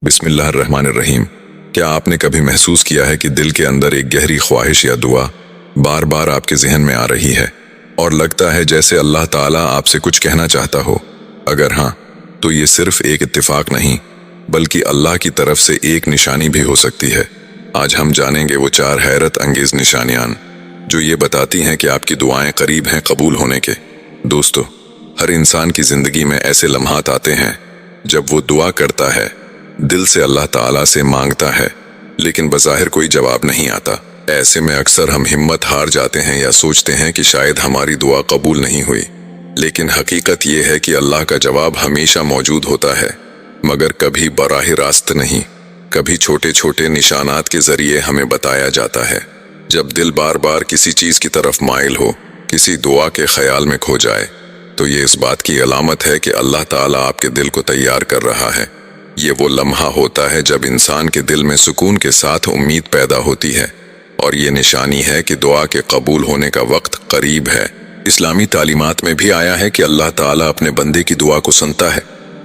بسم اللہ الرحمن الرحیم۔ کیا آپ نے کبھی محسوس کیا ہے کہ دل کے اندر ایک گہری خواہش یا دعا بار بار آپ کے ذہن میں آ رہی ہے اور لگتا ہے جیسے اللہ تعالیٰ آپ سے کچھ کہنا چاہتا ہو؟ اگر ہاں تو یہ صرف ایک اتفاق نہیں بلکہ اللہ کی طرف سے ایک نشانی بھی ہو سکتی ہے۔ آج ہم جانیں گے وہ 4 حیرت انگیز نشانیاں جو یہ بتاتی ہیں کہ آپ کی دعائیں قریب ہیں قبول ہونے کے۔ دوستو، ہر انسان کی زندگی میں ایسے لمحات آتے ہیں جب وہ دعا کرتا ہے، دل سے اللہ تعالیٰ سے مانگتا ہے، لیکن بظاہر کوئی جواب نہیں آتا۔ ایسے میں اکثر ہم ہمت ہار جاتے ہیں یا سوچتے ہیں کہ شاید ہماری دعا قبول نہیں ہوئی، لیکن حقیقت یہ ہے کہ اللہ کا جواب ہمیشہ موجود ہوتا ہے، مگر کبھی براہ راست نہیں، کبھی چھوٹے چھوٹے نشانات کے ذریعے ہمیں بتایا جاتا ہے۔ جب دل بار بار کسی چیز کی طرف مائل ہو، کسی دعا کے خیال میں کھو جائے، تو یہ اس بات کی علامت ہے کہ اللہ تعالیٰ آپ کے دل کو تیار کر رہا ہے۔ یہ وہ لمحہ ہوتا ہے جب انسان کے دل میں سکون کے ساتھ امید پیدا ہوتی ہے، اور یہ نشانی ہے کہ دعا کے قبول ہونے کا وقت قریب ہے۔ اسلامی تعلیمات میں بھی آیا ہے کہ اللہ تعالیٰ اپنے بندے کی دعا کو سنتا ہے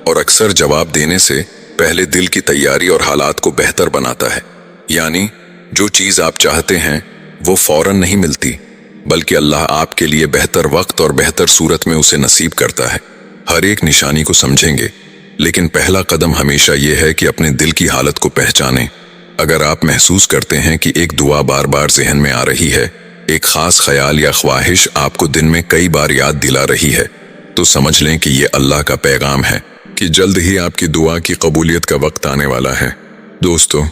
اور اکثر جواب دینے سے پہلے دل کی تیاری اور حالات کو بہتر بناتا ہے۔ یعنی جو چیز آپ چاہتے ہیں وہ فوراً نہیں ملتی، بلکہ اللہ آپ کے لیے بہتر وقت اور بہتر صورت میں اسے نصیب کرتا ہے۔ ہر ایک نشانی کو سمجھیں گے، لیکن پہلا قدم ہمیشہ یہ ہے کہ اپنے دل کی حالت کو پہچانیں۔ اگر آپ محسوس کرتے ہیں کہ ایک دعا بار بار ذہن میں آ رہی ہے، ایک خاص خیال یا خواہش آپ کو دن میں کئی بار یاد دلا رہی ہے، تو سمجھ لیں کہ یہ اللہ کا پیغام ہے کہ جلد ہی آپ کی دعا کی قبولیت کا وقت آنے والا ہے۔ دوستو،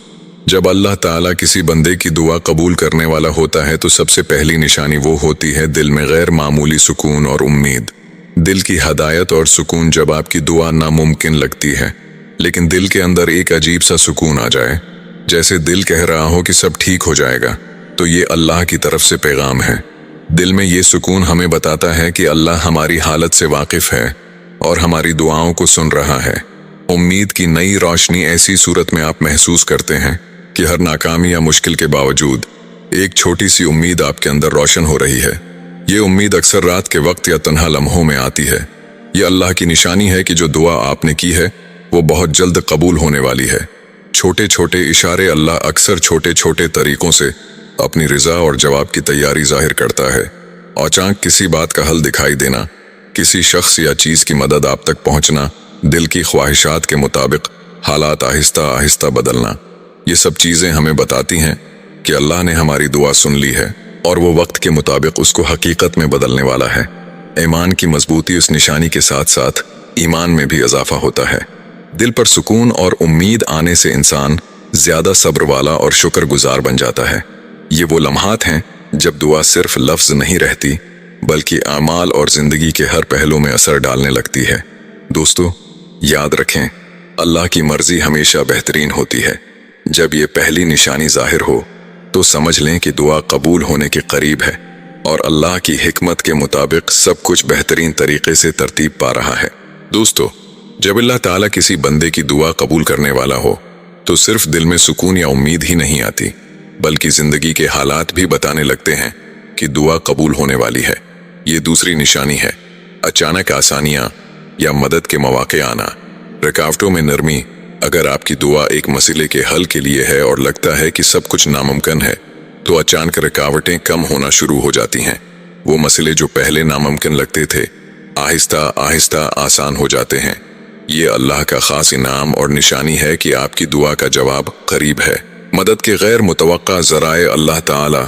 جب اللہ تعالیٰ کسی بندے کی دعا قبول کرنے والا ہوتا ہے تو سب سے پہلی نشانی وہ ہوتی ہے دل میں غیر معمولی سکون اور امید۔ دل کی ہدایت اور سکون جب آپ کی دعا ناممکن لگتی ہے، لیکن دل کے اندر ایک عجیب سا سکون آ جائے، جیسے دل کہہ رہا ہو کہ سب ٹھیک ہو جائے گا، تو یہ اللہ کی طرف سے پیغام ہے۔ دل میں یہ سکون ہمیں بتاتا ہے کہ اللہ ہماری حالت سے واقف ہے اور ہماری دعاؤں کو سن رہا ہے۔ امید کی نئی روشنی ایسی صورت میں آپ محسوس کرتے ہیں کہ ہر ناکامی یا مشکل کے باوجود ایک چھوٹی سی امید آپ کے اندر روشن ہو رہی ہے۔ یہ امید اکثر رات کے وقت یا تنہا لمحوں میں آتی ہے۔ یہ اللہ کی نشانی ہے کہ جو دعا آپ نے کی ہے وہ بہت جلد قبول ہونے والی ہے۔ چھوٹے چھوٹے اشارے اللہ اکثر چھوٹے چھوٹے طریقوں سے اپنی رضا اور جواب کی تیاری ظاہر کرتا ہے۔ اچانک کسی بات کا حل دکھائی دینا، کسی شخص یا چیز کی مدد آپ تک پہنچنا، دل کی خواہشات کے مطابق حالات آہستہ آہستہ بدلنا، یہ سب چیزیں ہمیں بتاتی ہیں کہ اللہ نے ہماری دعا سن لی ہے اور وہ وقت کے مطابق اس کو حقیقت میں بدلنے والا ہے۔ ایمان کی مضبوطی اس نشانی کے ساتھ ساتھ ایمان میں بھی اضافہ ہوتا ہے۔ دل پر سکون اور امید آنے سے انسان زیادہ صبر والا اور شکر گزار بن جاتا ہے۔ یہ وہ لمحات ہیں جب دعا صرف لفظ نہیں رہتی بلکہ اعمال اور زندگی کے ہر پہلو میں اثر ڈالنے لگتی ہے۔ دوستو، یاد رکھیں، اللہ کی مرضی ہمیشہ بہترین ہوتی ہے۔ جب یہ پہلی نشانی ظاہر ہو تو سمجھ لیں کہ دعا قبول ہونے کے قریب ہے اور اللہ کی حکمت کے مطابق سب کچھ بہترین طریقے سے ترتیب پا رہا ہے۔ دوستو، جب اللہ تعالیٰ کسی بندے کی دعا قبول کرنے والا ہو تو صرف دل میں سکون یا امید ہی نہیں آتی، بلکہ زندگی کے حالات بھی بتانے لگتے ہیں کہ دعا قبول ہونے والی ہے۔ یہ دوسری نشانی ہے اچانک آسانیاں یا مدد کے مواقع آنا۔ رکاوٹوں میں نرمی۔ اگر آپ کی دعا ایک مسئلے کے حل کے لیے ہے اور لگتا ہے کہ سب کچھ ناممکن ہے، تو اچانک رکاوٹیں کم ہونا شروع ہو جاتی ہیں۔ وہ مسئلے جو پہلے ناممکن لگتے تھے آہستہ آہستہ آسان ہو جاتے ہیں۔ یہ اللہ کا خاص انعام اور نشانی ہے کہ آپ کی دعا کا جواب قریب ہے۔ مدد کے غیر متوقع ذرائع۔ اللہ تعالیٰ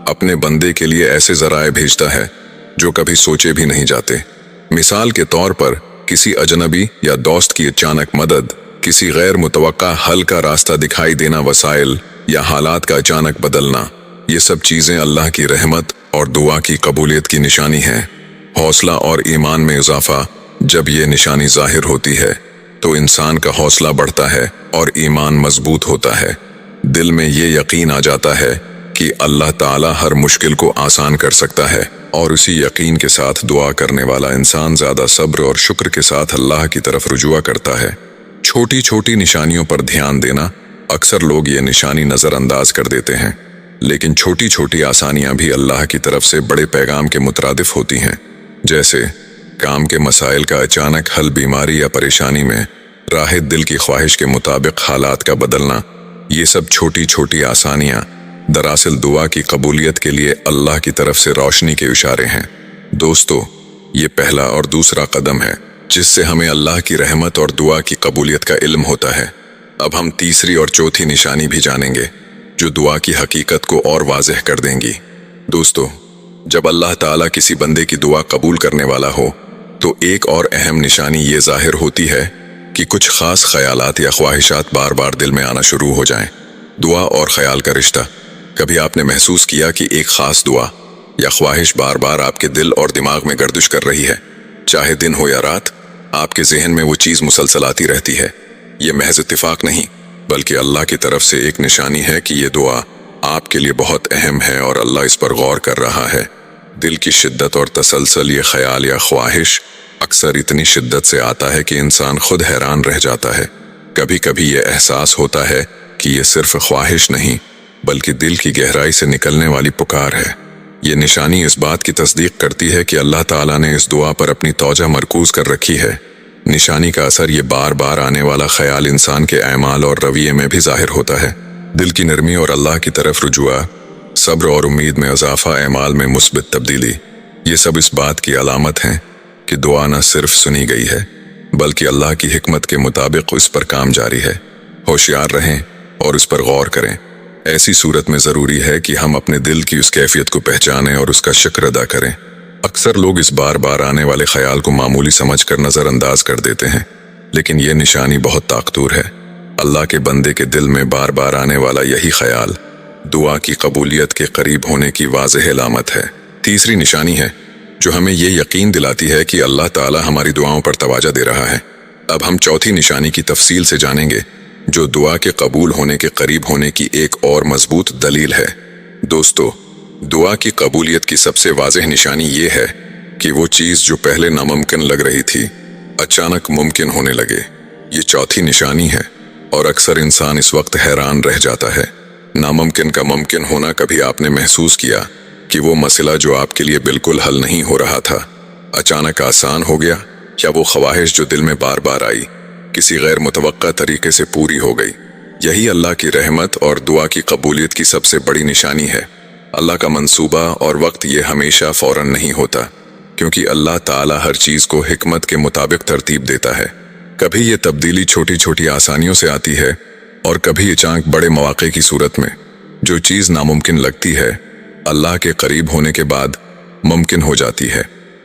اپنے بندے کے لیے ایسے ذرائع بھیجتا ہے جو کبھی سوچے بھی نہیں جاتے۔ مثال کے طور پر کسی اجنبی یا دوست کی اچانک مدد، کسی غیر متوقع حل کا راستہ دکھائی دینا، وسائل یا حالات کا اچانک بدلنا، یہ سب چیزیں اللہ کی رحمت اور دعا کی قبولیت کی نشانی ہیں۔ حوصلہ اور ایمان میں اضافہ۔ جب یہ نشانی ظاہر ہوتی ہے تو انسان کا حوصلہ بڑھتا ہے اور ایمان مضبوط ہوتا ہے۔ دل میں یہ یقین آ جاتا ہے کہ اللہ تعالیٰ ہر مشکل کو آسان کر سکتا ہے، اور اسی یقین کے ساتھ دعا کرنے والا انسان زیادہ صبر اور شکر کے ساتھ اللہ کی طرف رجوع کرتا ہے۔ چھوٹی چھوٹی نشانیوں پر دھیان دینا۔ اکثر لوگ یہ نشانی نظر انداز کر دیتے ہیں، لیکن چھوٹی چھوٹی آسانیاں بھی اللہ کی طرف سے بڑے پیغام کے مترادف ہوتی ہیں۔ جیسے کام کے مسائل کا اچانک حل، بیماری یا پریشانی میں راہ دل کی خواہش کے مطابق حالات کا بدلنا، یہ سب چھوٹی چھوٹی آسانیاں دراصل دعا کی قبولیت کے لیے اللہ کی طرف سے روشنی کے اشارے ہیں۔ دوستو، یہ پہلا اور دوسرا قدم ہے جس سے ہمیں اللہ کی رحمت اور دعا کی قبولیت کا علم ہوتا ہے۔ اب ہم تیسری اور چوتھی نشانی بھی جانیں گے جو دعا کی حقیقت کو اور واضح کر دیں گی۔ دوستو، جب اللہ تعالیٰ کسی بندے کی دعا قبول کرنے والا ہو تو ایک اور اہم نشانی یہ ظاہر ہوتی ہے کہ کچھ خاص خیالات یا خواہشات بار بار دل میں آنا شروع ہو جائیں۔ دعا اور خیال کا رشتہ۔ کبھی آپ نے محسوس کیا کہ ایک خاص دعا یا خواہش بار بار آپ کے دل اور دماغ میں گردش کر رہی ہے؟ چاہے دن ہو یا رات، آپ کے ذہن میں وہ چیز مسلسل آتی رہتی ہے۔ یہ محض اتفاق نہیں بلکہ اللہ کی طرف سے ایک نشانی ہے کہ یہ دعا آپ کے لیے بہت اہم ہے اور اللہ اس پر غور کر رہا ہے۔ دل کی شدت اور تسلسل، یہ خیال یا خواہش اکثر اتنی شدت سے آتا ہے کہ انسان خود حیران رہ جاتا ہے۔ کبھی کبھی یہ احساس ہوتا ہے کہ یہ صرف خواہش نہیں بلکہ دل کی گہرائی سے نکلنے والی پکار ہے۔ یہ نشانی اس بات کی تصدیق کرتی ہے کہ اللہ تعالیٰ نے اس دعا پر اپنی توجہ مرکوز کر رکھی ہے۔ نشانی کا اثر یہ بار بار آنے والا خیال انسان کے اعمال اور رویے میں بھی ظاہر ہوتا ہے۔ دل کی نرمی اور اللہ کی طرف رجوع، صبر اور امید میں اضافہ، اعمال میں مثبت تبدیلی، یہ سب اس بات کی علامت ہیں کہ دعا نہ صرف سنی گئی ہے بلکہ اللہ کی حکمت کے مطابق اس پر کام جاری ہے۔ ہوشیار رہیں اور اس پر غور کریں۔ ایسی صورت میں ضروری ہے کہ ہم اپنے دل کی اس کیفیت کو پہچانیں اور اس کا شکر ادا کریں۔ اکثر لوگ اس بار بار آنے والے خیال کو معمولی سمجھ کر نظر انداز کر دیتے ہیں، لیکن یہ نشانی بہت طاقتور ہے۔ اللہ کے بندے کے دل میں بار بار آنے والا یہی خیال دعا کی قبولیت کے قریب ہونے کی واضح علامت ہے۔ تیسری نشانی ہے جو ہمیں یہ یقین دلاتی ہے کہ اللہ تعالیٰ ہماری دعاؤں پر توجہ دے رہا ہے۔ اب ہم چوتھی نشانی کی تفصیل سے جانیں گے جو دعا کے قبول ہونے کے قریب ہونے کی ایک اور مضبوط دلیل ہے۔ دوستو، دعا کی قبولیت کی سب سے واضح نشانی یہ ہے کہ وہ چیز جو پہلے ناممکن لگ رہی تھی اچانک ممکن ہونے لگے۔ یہ چوتھی نشانی ہے اور اکثر انسان اس وقت حیران رہ جاتا ہے۔ ناممکن کا ممکن ہونا۔ کبھی آپ نے محسوس کیا کہ وہ مسئلہ جو آپ کے لیے بالکل حل نہیں ہو رہا تھا اچانک آسان ہو گیا، یا وہ خواہش جو دل میں بار بار آئی کسی غیر متوقع طریقے سے پوری ہو گئی؟ یہی اللہ کی رحمت اور دعا کی قبولیت کی سب سے بڑی نشانی ہے۔ اللہ کا منصوبہ اور وقت یہ ہمیشہ فوراً نہیں ہوتا، کیونکہ اللہ تعالیٰ ہر چیز کو حکمت کے مطابق ترتیب دیتا ہے۔ کبھی یہ تبدیلی چھوٹی چھوٹی آسانیوں سے آتی ہے اور کبھی اچانک بڑے مواقع کی صورت میں۔ جو چیز ناممکن لگتی ہے اللہ کے قریب ہونے کے بعد ممکن ہو جاتی ہے۔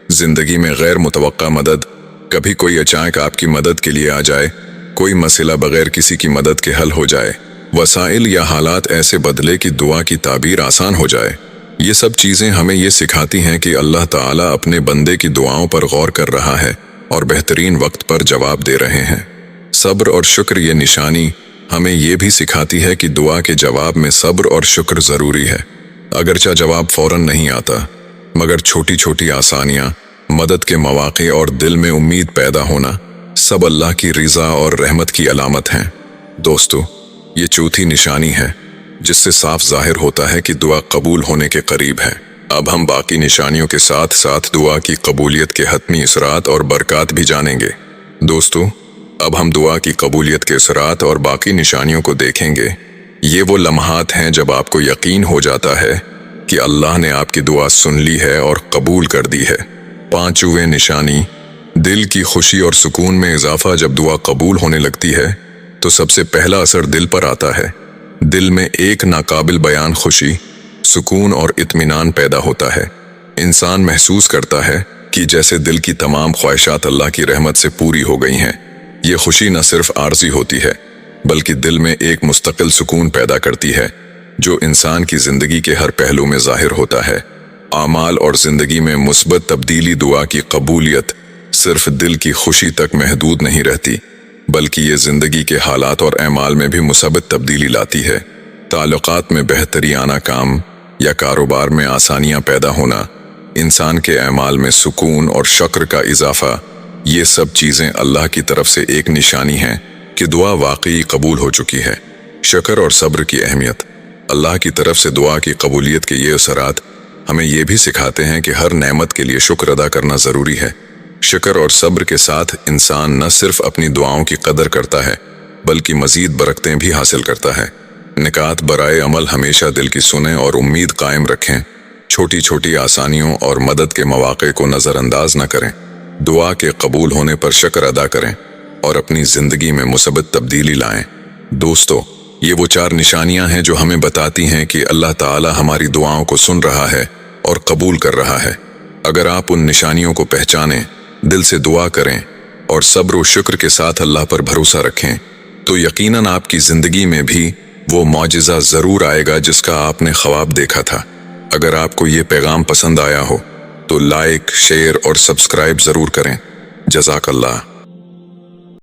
زندگی میں غیر متوقع مدد، کبھی کوئی اچانک آپ کی مدد کے لیے آ جائے، کوئی مسئلہ بغیر کسی کی مدد کے حل ہو جائے، وسائل یا حالات ایسے بدلے کہ دعا کی تعبیر آسان ہو جائے۔ یہ سب چیزیں ہمیں یہ سکھاتی ہیں کہ اللہ تعالیٰ اپنے بندے کی دعاؤں پر غور کر رہا ہے اور بہترین وقت پر جواب دے رہے ہیں۔ صبر اور شکر، یہ نشانی ہمیں یہ بھی سکھاتی ہے کہ دعا کے جواب میں صبر اور شکر ضروری ہے۔ اگرچہ جواب فوراً نہیں آتا، مگر چھوٹی چھوٹی آسانیاں، مدد کے مواقع اور دل میں امید پیدا ہونا سب اللہ کی رضا اور رحمت کی علامت ہیں۔ دوستو، یہ چوتھی نشانی ہے جس سے صاف ظاہر ہوتا ہے کہ دعا قبول ہونے کے قریب ہے۔ اب ہم باقی نشانیوں کے ساتھ ساتھ دعا کی قبولیت کے حتمی اثرات اور برکات بھی جانیں گے۔ دوستو، اب ہم دعا کی قبولیت کے اثرات اور باقی نشانیوں کو دیکھیں گے۔ یہ وہ لمحات ہیں جب آپ کو یقین ہو جاتا ہے کہ اللہ نے آپ کی دعا سن لی ہے اور قبول کر دی ہے۔ پانچویں نشانی، دل کی خوشی اور سکون میں اضافہ۔ جب دعا قبول ہونے لگتی ہے تو سب سے پہلا اثر دل پر آتا ہے۔ دل میں ایک ناقابل بیان خوشی، سکون اور اطمینان پیدا ہوتا ہے۔ انسان محسوس کرتا ہے کہ جیسے دل کی تمام خواہشات اللہ کی رحمت سے پوری ہو گئی ہیں۔ یہ خوشی نہ صرف عارضی ہوتی ہے بلکہ دل میں ایک مستقل سکون پیدا کرتی ہے جو انسان کی زندگی کے ہر پہلو میں ظاہر ہوتا ہے۔ اعمال اور زندگی میں مثبت تبدیلی۔ دعا کی قبولیت صرف دل کی خوشی تک محدود نہیں رہتی بلکہ یہ زندگی کے حالات اور اعمال میں بھی مثبت تبدیلی لاتی ہے۔ تعلقات میں بہتری آنا، کام یا کاروبار میں آسانیاں پیدا ہونا، انسان کے اعمال میں سکون اور شکر کا اضافہ، یہ سب چیزیں اللہ کی طرف سے ایک نشانی ہیں کہ دعا واقعی قبول ہو چکی ہے۔ شکر اور صبر کی اہمیت۔ اللہ کی طرف سے دعا کی قبولیت کے یہ اثرات ہمیں یہ بھی سکھاتے ہیں کہ ہر نعمت کے لیے شکر ادا کرنا ضروری ہے۔ شکر اور صبر کے ساتھ انسان نہ صرف اپنی دعاؤں کی قدر کرتا ہے بلکہ مزید برکتیں بھی حاصل کرتا ہے۔ نکات برائے عمل ہمیشہ دل کی سنیں اور امید قائم رکھیں۔ چھوٹی چھوٹی آسانیوں اور مدد کے مواقع کو نظر انداز نہ کریں۔ دعا کے قبول ہونے پر شکر ادا کریں اور اپنی زندگی میں مثبت تبدیلی لائیں۔ دوستو، یہ وہ 4 نشانیاں ہیں جو ہمیں بتاتی ہیں کہ اللہ تعالی ہماری دعاؤں کو سن رہا ہے اور قبول کر رہا ہے۔ اگر آپ ان نشانیوں کو پہچانیں، دل سے دعا کریں اور صبر و شکر کے ساتھ اللہ پر بھروسہ رکھیں تو یقیناً آپ کی زندگی میں بھی وہ معجزہ ضرور آئے گا جس کا آپ نے خواب دیکھا تھا۔ اگر آپ کو یہ پیغام پسند آیا ہو تو لائک، شیئر اور سبسکرائب ضرور کریں۔ جزاک اللہ۔